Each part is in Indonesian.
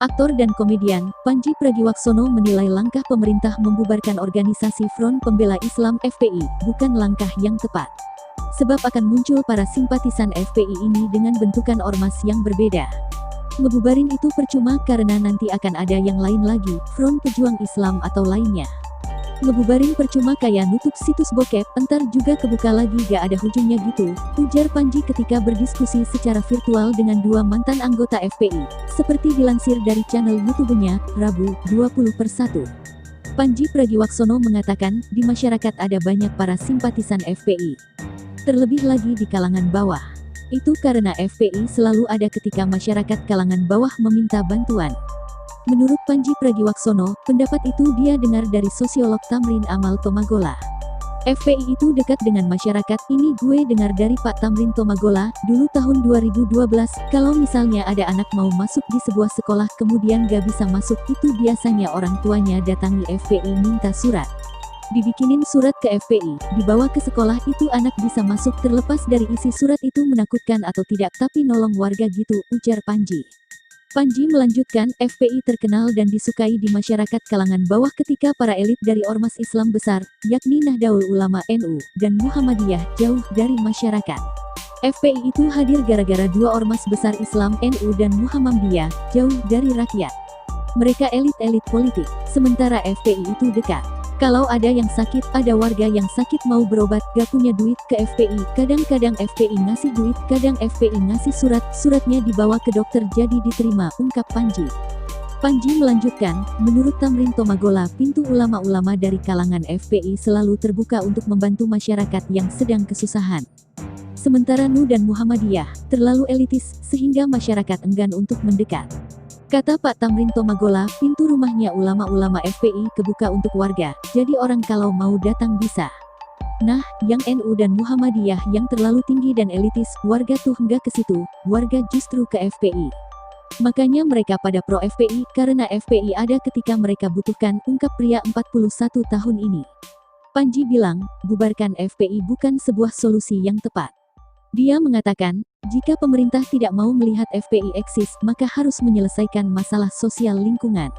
Aktor dan komedian, Pandji Pragiwaksono menilai langkah pemerintah membubarkan organisasi Front Pembela Islam (FPI) bukan langkah yang tepat. Sebab akan muncul para simpatisan FPI ini dengan bentukan ormas yang berbeda. Ngebubarin itu percuma karena nanti akan ada yang lain lagi, Front Pejuang Islam atau lainnya. Ngebubarin percuma kayak nutup situs bokep, entar juga kebuka lagi gak ada ujungnya gitu, ujar Pandji ketika berdiskusi secara virtual dengan dua mantan anggota FPI, seperti dilansir dari channel YouTube-nya, Rabu, 20/1. Pandji Pragiwaksono mengatakan, di masyarakat ada banyak para simpatisan FPI. Terlebih lagi di kalangan bawah. Itu karena FPI selalu ada ketika masyarakat kalangan bawah meminta bantuan. Menurut Pandji Pragiwaksono, pendapat itu dia dengar dari sosiolog Tamrin Amal Tomagola. FPI itu dekat dengan masyarakat, ini gue dengar dari Pak Tamrin Tomagola, dulu tahun 2012, kalau misalnya ada anak mau masuk di sebuah sekolah kemudian gak bisa masuk, itu biasanya orang tuanya datangi FPI minta surat. Dibikinin surat ke FPI, dibawa ke sekolah, itu anak bisa masuk terlepas dari isi surat itu menakutkan atau tidak, tapi nolong warga gitu, ujar Pandji. Pandji melanjutkan, FPI terkenal dan disukai di masyarakat kalangan bawah ketika para elit dari ormas Islam besar, yakni Nahdlatul Ulama NU, dan Muhammadiyah, jauh dari masyarakat. FPI itu hadir gara-gara dua ormas besar Islam NU dan Muhammadiyah, jauh dari rakyat. Mereka elit-elit politik, sementara FPI itu dekat. Kalau ada yang sakit, ada warga yang sakit mau berobat, gak punya duit, ke FPI, kadang-kadang FPI ngasih duit, kadang FPI ngasih surat, suratnya dibawa ke dokter jadi diterima, ungkap Pandji. Pandji melanjutkan, menurut Tamrin Tomagola, pintu ulama-ulama dari kalangan FPI selalu terbuka untuk membantu masyarakat yang sedang kesusahan. Sementara NU dan Muhammadiyah, terlalu elitis, sehingga masyarakat enggan untuk mendekat. Kata Pak Tamrin Tomagola, pintu rumahnya ulama-ulama FPI kebuka untuk warga, jadi orang kalau mau datang bisa. Nah, yang NU dan Muhammadiyah yang terlalu tinggi dan elitis, warga tuh nggak ke situ, warga justru ke FPI. Makanya mereka pada pro FPI, karena FPI ada ketika mereka butuhkan, ungkap pria 41 tahun ini. Pandji bilang, bubarkan FPI bukan sebuah solusi yang tepat. Dia mengatakan, jika pemerintah tidak mau melihat FPI eksis, maka harus menyelesaikan masalah sosial lingkungan.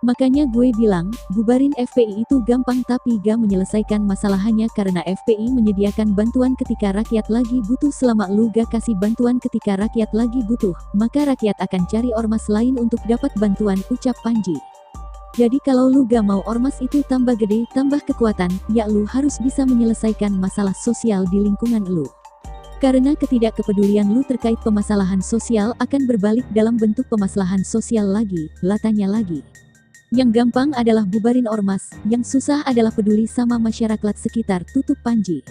Makanya gue bilang, bubarin FPI itu gampang tapi gak menyelesaikan masalahnya karena FPI menyediakan bantuan ketika rakyat lagi butuh. Selama lu gak kasih bantuan ketika rakyat lagi butuh, maka rakyat akan cari ormas lain untuk dapat bantuan, ucap Pandji. Jadi kalau lu gak mau ormas itu tambah gede, tambah kekuatan, ya lu harus bisa menyelesaikan masalah sosial di lingkungan lu. Karena ketidakkepedulian lu terkait permasalahan sosial akan berbalik dalam bentuk permasalahan sosial lagi, latanya lagi. Yang gampang adalah bubarin ormas, yang susah adalah peduli sama masyarakat sekitar, tutup Pandji.